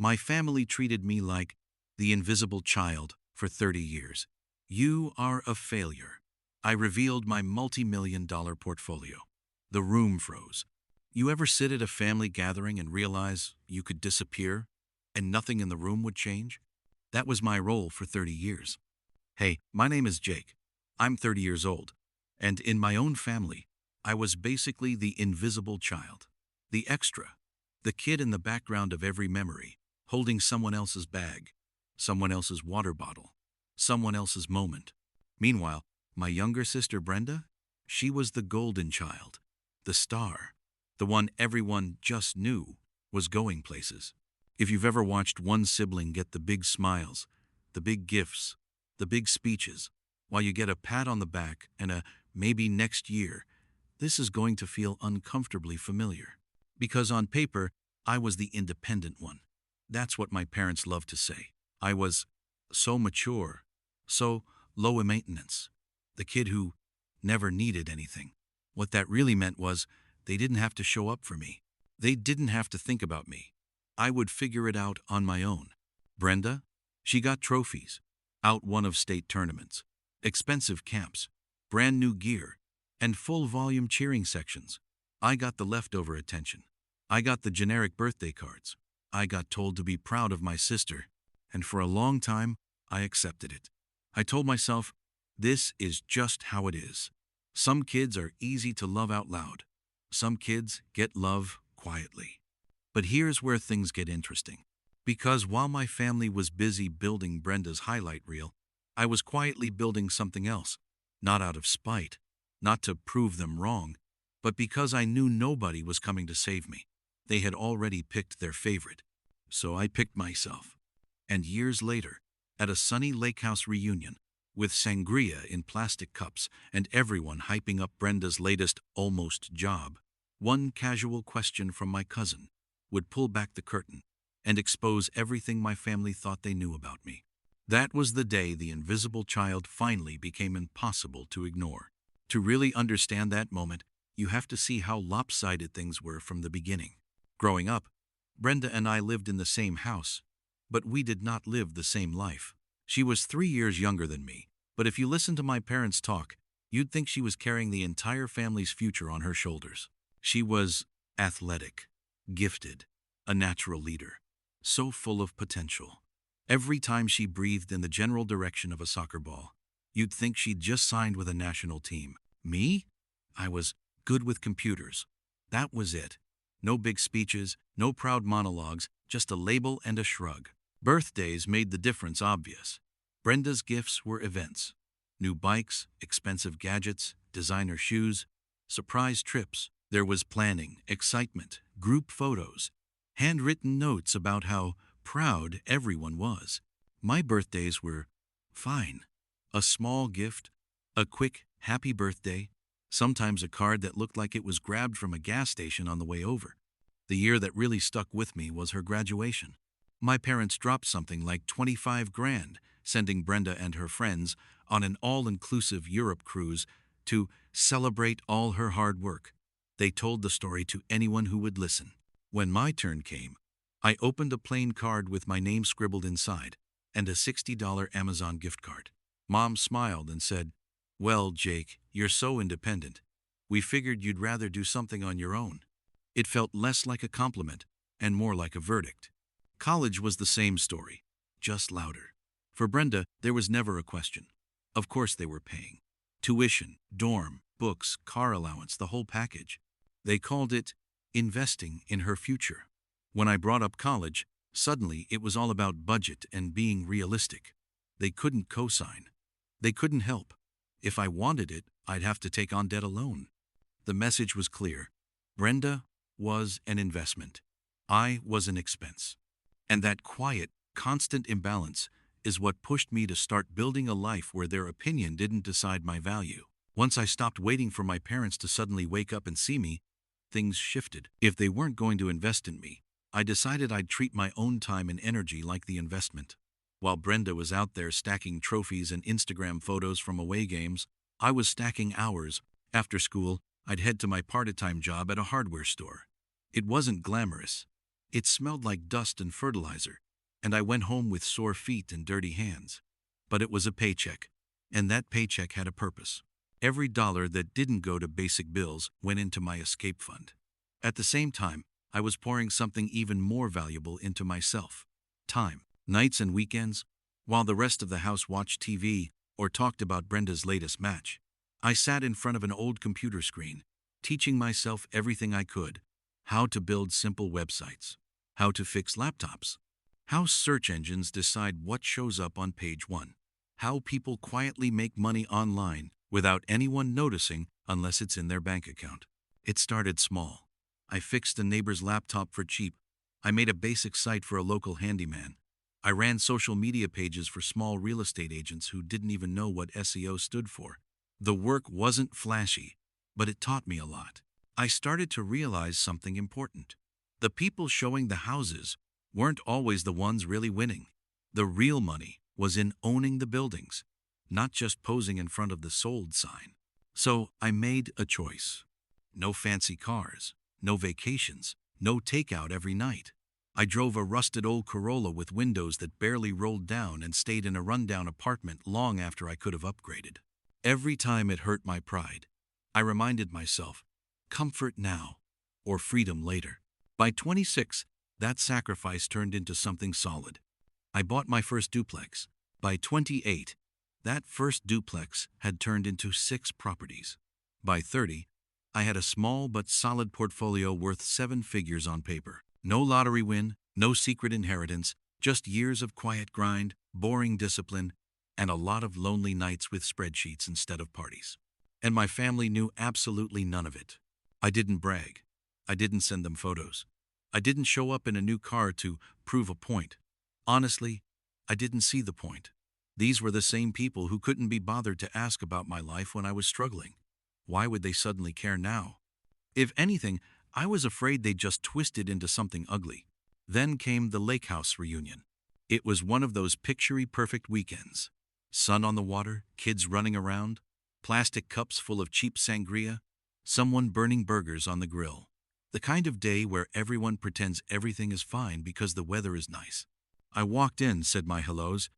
My family treated me like the invisible child for 30 years. You are a failure. I revealed my multi-million-dollar portfolio. The room froze. You ever sit at a family gathering and realize you could disappear and nothing in the room would change? That was my role for 30 years. Hey, my name is Jake. I'm 30 years old. And in my own family, I was basically the invisible child. The extra. The kid in the background of every memory, holding someone else's bag, someone else's water bottle, someone else's moment. Meanwhile, my younger sister Brenda, she was the golden child, the star, the one everyone just knew was going places. If you've ever watched one sibling get the big smiles, the big gifts, the big speeches, while you get a pat on the back and a maybe next year, this is going to feel uncomfortably familiar. Because on paper, I was the independent one. That's what my parents loved to say. I was so mature, so low in maintenance, the kid who never needed anything. What that really meant was they didn't have to show up for me. They didn't have to think about me. I would figure it out on my own. Brenda, she got trophies, outwon of state tournaments, expensive camps, brand new gear, and full volume cheering sections. I got the leftover attention. I got the generic birthday cards. I got told to be proud of my sister, and for a long time, I accepted it. I told myself, this is just how it is. Some kids are easy to love out loud. Some kids get love quietly. But here's where things get interesting. Because while my family was busy building Brenda's highlight reel, I was quietly building something else, not out of spite, not to prove them wrong, but because I knew nobody was coming to save me. They had already picked their favorite. So I picked myself. And years later, at a sunny lake house reunion, with sangria in plastic cups and everyone hyping up Brenda's latest almost job, one casual question from my cousin would pull back the curtain and expose everything my family thought they knew about me. That was the day the invisible child finally became impossible to ignore. To really understand that moment, you have to see how lopsided things were from the beginning. Growing up, Brenda and I lived in the same house, but we did not live the same life. She was 3 years younger than me, but if you listen to my parents talk, you'd think she was carrying the entire family's future on her shoulders. She was athletic, gifted, a natural leader, so full of potential. Every time she breathed in the general direction of a soccer ball, you'd think she'd just signed with a national team. Me? I was good with computers. That was it. No big speeches, no proud monologues, just a label and a shrug. Birthdays made the difference obvious. Brenda's gifts were events. New bikes, expensive gadgets, designer shoes, surprise trips. There was planning, excitement, group photos, handwritten notes about how proud everyone was. My birthdays were fine. A small gift, a quick happy birthday, sometimes a card that looked like it was grabbed from a gas station on the way over. The year that really stuck with me was her graduation. My parents dropped something like 25 grand, sending Brenda and her friends on an all-inclusive Europe cruise to celebrate all her hard work. They told the story to anyone who would listen. When my turn came, I opened a plain card with my name scribbled inside and a $60 Amazon gift card. Mom smiled and said, "Well, Jake, you're so independent. We figured you'd rather do something on your own." It felt less like a compliment and more like a verdict. College was the same story, just louder. For Brenda, there was never a question. Of course they were paying. Tuition, dorm, books, car allowance, the whole package. They called it investing in her future. When I brought up college, suddenly it was all about budget and being realistic. They couldn't co-sign. They couldn't help. If I wanted it, I'd have to take on debt alone. The message was clear. Brenda was an investment. I was an expense. And that quiet, constant imbalance is what pushed me to start building a life where their opinion didn't decide my value. Once I stopped waiting for my parents to suddenly wake up and see me, things shifted. If they weren't going to invest in me, I decided I'd treat my own time and energy like the investment. While Brenda was out there stacking trophies and Instagram photos from away games, I was stacking hours. After school, I'd head to my part-time job at a hardware store. It wasn't glamorous. It smelled like dust and fertilizer, and I went home with sore feet and dirty hands. But it was a paycheck, and that paycheck had a purpose. Every dollar that didn't go to basic bills went into my escape fund. At the same time, I was pouring something even more valuable into myself: time. Nights and weekends, while the rest of the house watched TV or talked about Brenda's latest match, I sat in front of an old computer screen, teaching myself everything I could: how to build simple websites, how to fix laptops, how search engines decide what shows up on page one, how people quietly make money online without anyone noticing unless it's in their bank account. It started small. I fixed a neighbor's laptop for cheap. I made a basic site for a local handyman. I ran social media pages for small real estate agents who didn't even know what SEO stood for. The work wasn't flashy, but it taught me a lot. I started to realize something important. The people showing the houses weren't always the ones really winning. The real money was in owning the buildings, not just posing in front of the sold sign. So I made a choice. No fancy cars, no vacations, no takeout every night. I drove a rusted old Corolla with windows that barely rolled down and stayed in a rundown apartment long after I could have upgraded. Every time it hurt my pride, I reminded myself, comfort now, or freedom later. By 26, that sacrifice turned into something solid. I bought my first duplex. By 28, that first duplex had turned into 6 properties. By 30, I had a small but solid portfolio worth 7 figures on paper. No lottery win, no secret inheritance, just years of quiet grind, boring discipline, and a lot of lonely nights with spreadsheets instead of parties. And my family knew absolutely none of it. I didn't brag. I didn't send them photos. I didn't show up in a new car to prove a point. Honestly, I didn't see the point. These were the same people who couldn't be bothered to ask about my life when I was struggling. Why would they suddenly care now? If anything, I was afraid they'd just twisted into something ugly. Then came the lake house reunion. It was one of those picture-perfect weekends. Sun on the water, kids running around, plastic cups full of cheap sangria, someone burning burgers on the grill. The kind of day where everyone pretends everything is fine because the weather is nice. I walked in, said my hellos,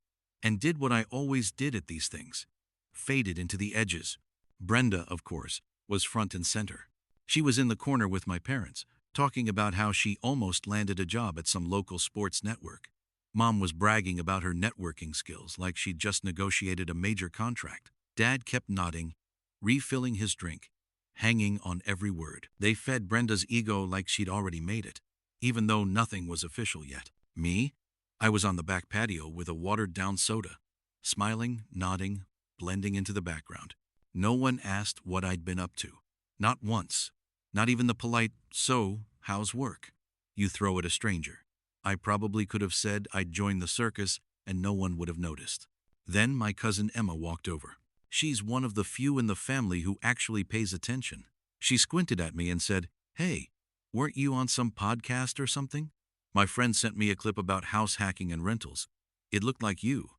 and did what I always did at these things: faded into the edges. Brenda, of course, was front and center. She was in the corner with my parents, talking about how she almost landed a job at some local sports network. Mom was bragging about her networking skills like she'd just negotiated a major contract. Dad kept nodding, refilling his drink, hanging on every word. They fed Brenda's ego like she'd already made it, even though nothing was official yet. Me? I was on the back patio with a watered-down soda, smiling, nodding, blending into the background. No one asked what I'd been up to. Not once. Not even the polite, "So, how's work?" you throw at a stranger. I probably could have said I'd joined the circus and no one would have noticed. Then my cousin Emma walked over. She's one of the few in the family who actually pays attention. She squinted at me and said, "Hey, weren't you on some podcast or something? My friend sent me a clip about house hacking and rentals. It looked like you."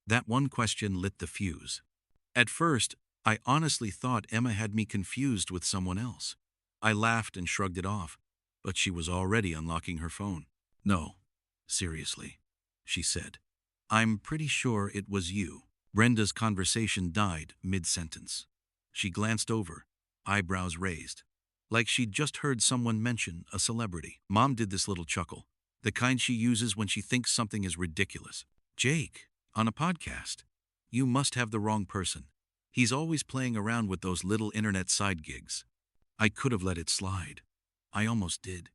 That one question lit the fuse. At first, I honestly thought Emma had me confused with someone else. I laughed and shrugged it off, but she was already unlocking her phone. "No, seriously," she said. "I'm pretty sure it was you." Brenda's conversation died mid-sentence. She glanced over, eyebrows raised, like she'd just heard someone mention a celebrity. Mom did this little chuckle, the kind she uses when she thinks something is ridiculous. "Jake, on a podcast? You must have the wrong person. He's always playing around with those little internet side gigs." I could have let it slide. I almost did.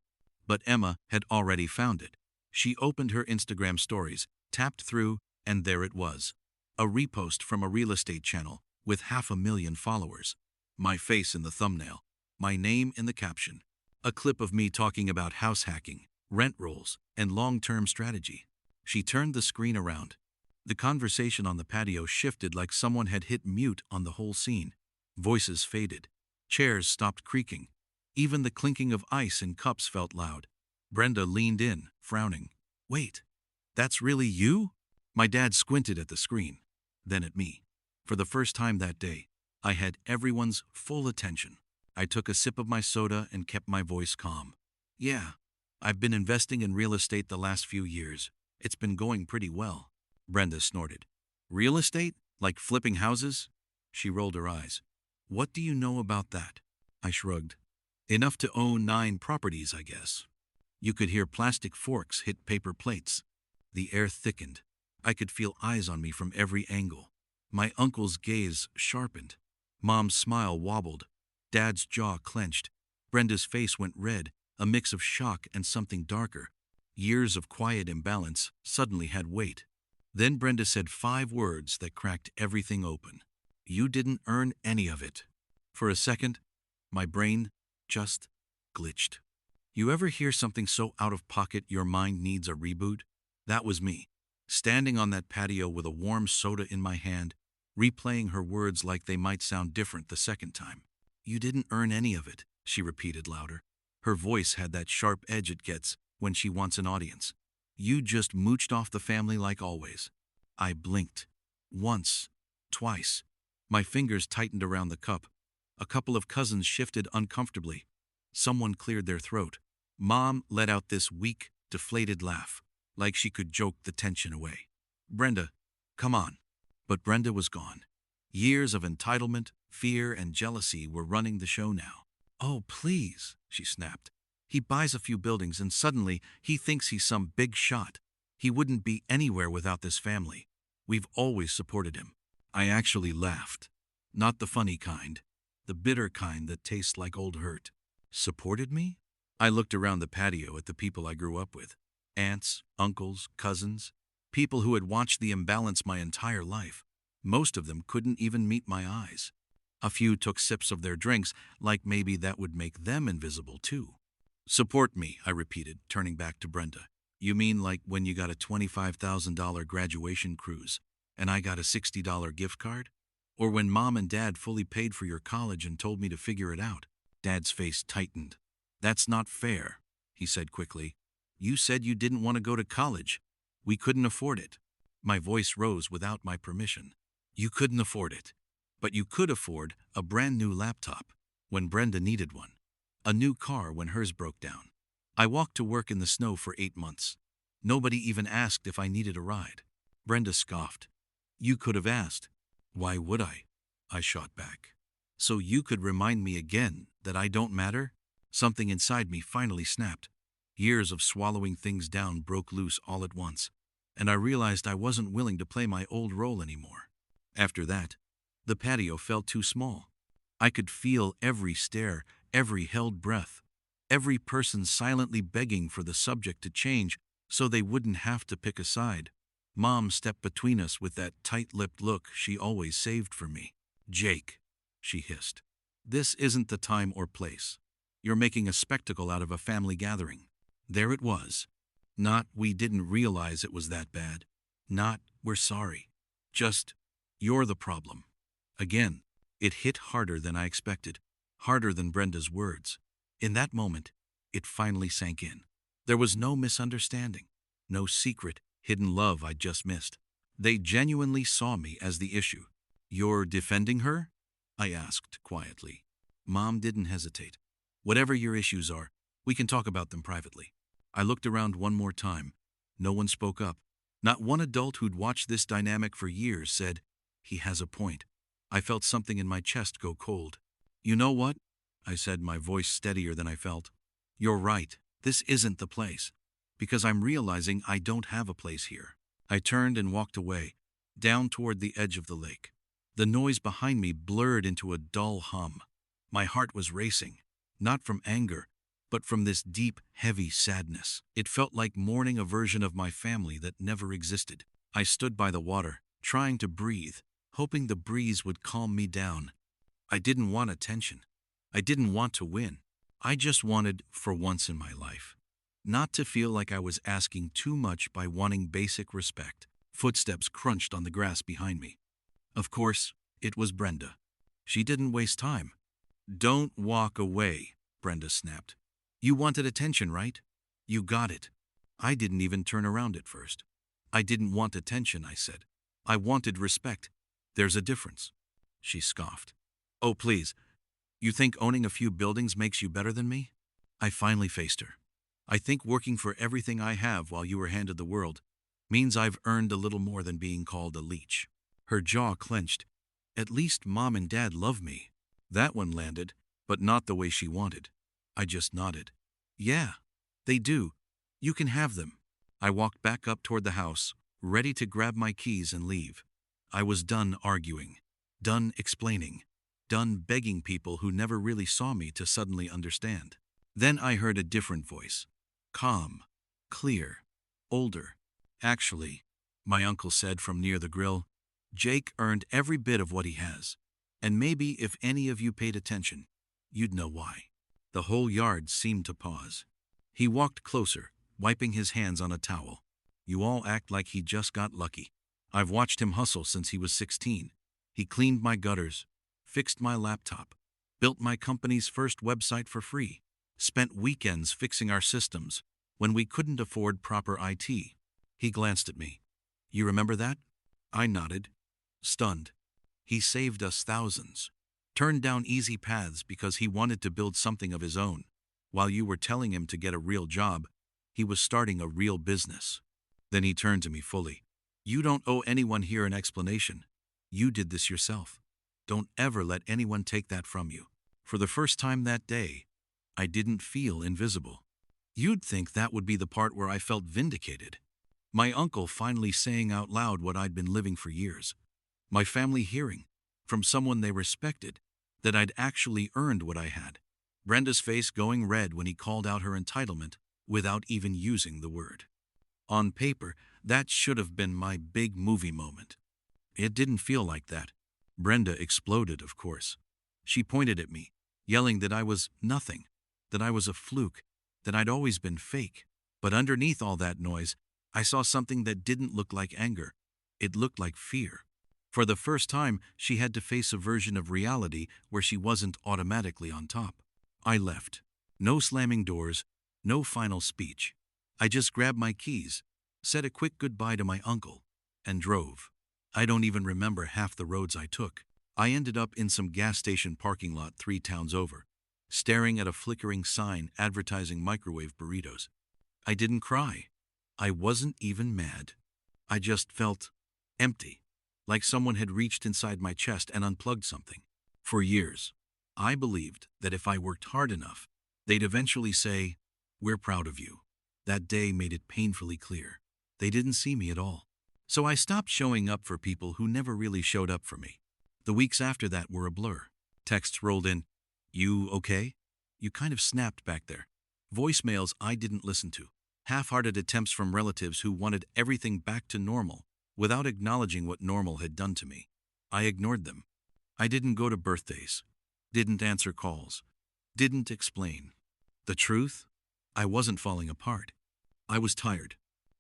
But Emma had already found it. She opened her Instagram stories, tapped through, and there it was. A repost from a real estate channel with 500,000 followers. My face in the thumbnail. My name in the caption. A clip of me talking about house hacking, rent rolls, and long-term strategy. She turned the screen around. The conversation on the patio shifted like someone had hit mute on the whole scene. Voices faded. Chairs stopped creaking. Even the clinking of ice in cups felt loud. Brenda leaned in, frowning. "Wait, that's really you?" My dad squinted at the screen, then at me. For the first time that day, I had everyone's full attention. I took a sip of my soda and kept my voice calm. "Yeah, I've been investing in real estate the last few years. It's been going pretty well. Brenda snorted. Real estate? Like flipping houses? She rolled her eyes. What do you know about that? I shrugged. Enough to own 9 properties, I guess. You could hear plastic forks hit paper plates. The air thickened. I could feel eyes on me from every angle. My uncle's gaze sharpened. Mom's smile wobbled. Dad's jaw clenched. Brenda's face went red, a mix of shock and something darker. Years of quiet imbalance suddenly had weight. Then Brenda said 5 words that cracked everything open. You didn't earn any of it. For a second, my brain just glitched. You ever hear something so out of pocket your mind needs a reboot? That was me, standing on that patio with a warm soda in my hand, replaying her words like they might sound different the second time. You didn't earn any of it, she repeated louder. Her voice had that sharp edge it gets when she wants an audience. You just mooched off the family like always. I blinked. Once. Twice. My fingers tightened around the cup. A couple of cousins shifted uncomfortably. Someone cleared their throat. Mom let out this weak, deflated laugh, like she could joke the tension away. Brenda, come on. But Brenda was gone. Years of entitlement, fear, and jealousy were running the show now. Oh, please, she snapped. He buys a few buildings and suddenly he thinks he's some big shot. He wouldn't be anywhere without this family. We've always supported him. I actually laughed. Not the funny kind. The bitter kind that tastes like old hurt. Supported me? I looked around the patio at the people I grew up with. Aunts, uncles, cousins. People who had watched the imbalance my entire life. Most of them couldn't even meet my eyes. A few took sips of their drinks, like maybe that would make them invisible too. Support me, I repeated, turning back to Brenda. You mean like when you got a $25,000 graduation cruise, and I got a $60 gift card? Or when Mom and Dad fully paid for your college and told me to figure it out? Dad's face tightened. That's not fair, he said quickly. You said you didn't want to go to college. We couldn't afford it. My voice rose without my permission. You couldn't afford it. But you could afford a brand new laptop when Brenda needed one. A new car when hers broke down. I walked to work in the snow for 8 months. Nobody even asked if I needed a ride. Brenda scoffed. You could have asked. Why would I? I shot back. So you could remind me again that I don't matter? Something inside me finally snapped. Years of swallowing things down broke loose all at once, and I realized I wasn't willing to play my old role anymore. After that, the patio felt too small. I could feel every stare, every held breath, every person silently begging for the subject to change so they wouldn't have to pick a side. Mom stepped between us with that tight-lipped look she always saved for me. Jake, she hissed. This isn't the time or place. You're making a spectacle out of a family gathering. There it was. Not, we didn't realize it was that bad. Not, we're sorry. Just, you're the problem. Again, it hit harder than I expected, harder than Brenda's words. In that moment, it finally sank in. There was no misunderstanding, no secret, hidden love I'd just missed. They genuinely saw me as the issue. You're defending her? I asked quietly. Mom didn't hesitate. Whatever your issues are, we can talk about them privately. I looked around one more time. No one spoke up. Not one adult who'd watched this dynamic for years said, he has a point. I felt something in my chest go cold. You know what? I said, my voice steadier than I felt. You're right. This isn't the place. Because I'm realizing I don't have a place here. I turned and walked away, down toward the edge of the lake. The noise behind me blurred into a dull hum. My heart was racing, not from anger, but from this deep, heavy sadness. It felt like mourning a version of my family that never existed. I stood by the water, trying to breathe, hoping the breeze would calm me down. I didn't want attention. I didn't want to win. I just wanted, for once in my life, not to feel like I was asking too much by wanting basic respect. Footsteps crunched on the grass behind me. Of course, it was Brenda. She didn't waste time. Don't walk away, Brenda snapped. You wanted attention, right? You got it. I didn't even turn around at first. I didn't want attention, I said. I wanted respect. There's a difference. She scoffed. Oh, please. You think owning a few buildings makes you better than me? I finally faced her. I think working for everything I have while you were handed the world means I've earned a little more than being called a leech." Her jaw clenched. "At least Mom and Dad love me." That one landed, but not the way she wanted. I just nodded. "Yeah, they do. You can have them." I walked back up toward the house, ready to grab my keys and leave. I was done arguing, done explaining, done begging people who never really saw me to suddenly understand. Then I heard a different voice. Calm, clear, older. "Actually," my uncle said from near the grill, "Jake earned every bit of what he has. And maybe if any of you paid attention, you'd know why." The whole yard seemed to pause. He walked closer, wiping his hands on a towel. "You all act like he just got lucky. I've watched him hustle since he was 16. He cleaned my gutters, fixed my laptop, built my company's first website for free, spent weekends fixing our systems when we couldn't afford proper IT. He glanced at me. "You remember that?" I nodded, stunned. "He saved us thousands. Turned down easy paths because he wanted to build something of his own. While you were telling him to get a real job, he was starting a real business." Then he turned to me fully. "You don't owe anyone here an explanation. You did this yourself. Don't ever let anyone take that from you." For the first time that day, I didn't feel invisible. You'd think that would be the part where I felt vindicated. My uncle finally saying out loud what I'd been living for years. My family hearing, from someone they respected, that I'd actually earned what I had. Brenda's face going red when he called out her entitlement without even using the word. On paper, that should have been my big movie moment. It didn't feel like that. Brenda exploded, of course. She pointed at me, yelling that I was nothing, that I was a fluke, that I'd always been fake. But underneath all that noise, I saw something that didn't look like anger. It looked like fear. For the first time, she had to face a version of reality where she wasn't automatically on top. I left. No slamming doors, no final speech. I just grabbed my keys, said a quick goodbye to my uncle, and drove. I don't even remember half the roads I took. I ended up in some gas station parking lot 3 towns over, staring at a flickering sign advertising microwave burritos. I didn't cry. I wasn't even mad. I just felt empty, like someone had reached inside my chest and unplugged something. For years, I believed that if I worked hard enough, they'd eventually say, "We're proud of you." That day made it painfully clear. They didn't see me at all. So I stopped showing up for people who never really showed up for me. The weeks after that were a blur. Texts rolled in. "You okay? You kind of snapped back there." Voicemails I didn't listen to. Half-hearted attempts from relatives who wanted everything back to normal without acknowledging what normal had done to me. I ignored them. I didn't go to birthdays. Didn't answer calls. Didn't explain. The truth? I wasn't falling apart. I was tired.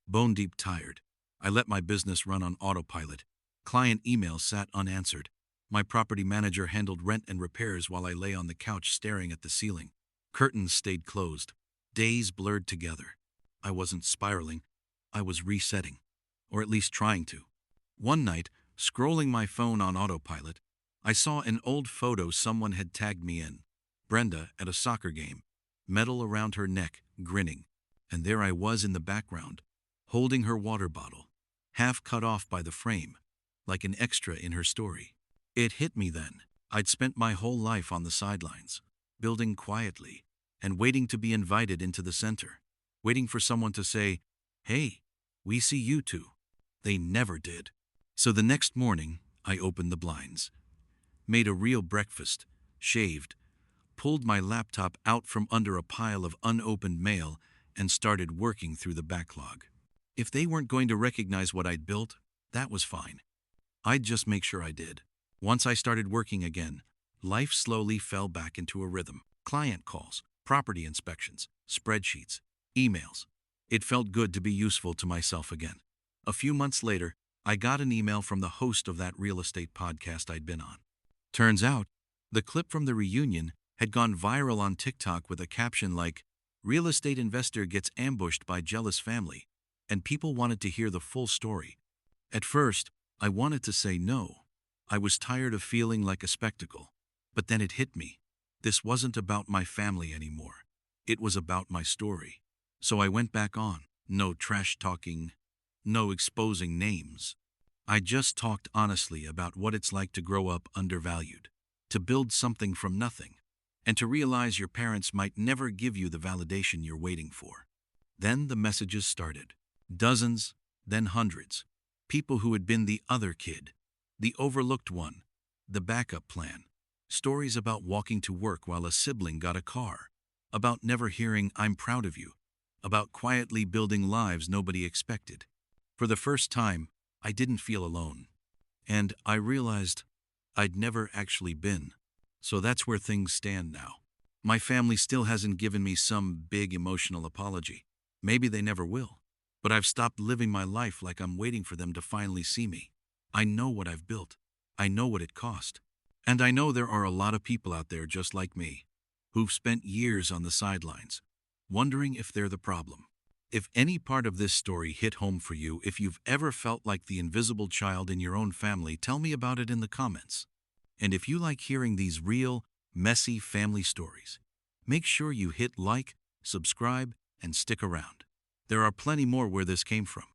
Bone-deep tired. I let my business run on autopilot. Client emails sat unanswered. My property manager handled rent and repairs while I lay on the couch staring at the ceiling. Curtains stayed closed. Days blurred together. I wasn't spiraling. I was resetting. Or at least trying to. One night, scrolling my phone on autopilot, I saw an old photo someone had tagged me in. Brenda at a soccer game, medal around her neck, grinning. And there I was in the background, holding her water bottle, half cut off by the frame, like an extra in her story. It hit me then. I'd spent my whole life on the sidelines, building quietly, and waiting to be invited into the center, waiting for someone to say, "Hey, we see you too." They never did. So the next morning, I opened the blinds, made a real breakfast, shaved, pulled my laptop out from under a pile of unopened mail, and started working through the backlog. If they weren't going to recognize what I'd built, that was fine. I'd just make sure I did. Once I started working again, life slowly fell back into a rhythm. Client calls, property inspections, spreadsheets, emails. It felt good to be useful to myself again. A few months later, I got an email from the host of that real estate podcast I'd been on. Turns out, the clip from the reunion had gone viral on TikTok with a caption like, "Real estate investor gets ambushed by jealous family," and people wanted to hear the full story. At first, I wanted to say no. I was tired of feeling like a spectacle. But then it hit me. This wasn't about my family anymore. It was about my story. So I went back on. No trash talking, no exposing names. I just talked honestly about what it's like to grow up undervalued, to build something from nothing, and to realize your parents might never give you the validation you're waiting for. Then the messages started. Dozens, then hundreds. People who had been the other kid, the overlooked one, the backup plan. Stories about walking to work while a sibling got a car, about never hearing "I'm proud of you," about quietly building lives nobody expected. For the first time, I didn't feel alone. And I realized I'd never actually been. So that's where things stand now. My family still hasn't given me some big emotional apology. Maybe they never will. But I've stopped living my life like I'm waiting for them to finally see me. I know what I've built. I know what it cost. And I know there are a lot of people out there just like me, who've spent years on the sidelines, wondering if they're the problem. If any part of this story hit home for you, if you've ever felt like the invisible child in your own family, tell me about it in the comments. And if you like hearing these real, messy family stories, make sure you hit like, subscribe, and stick around. There are plenty more where this came from.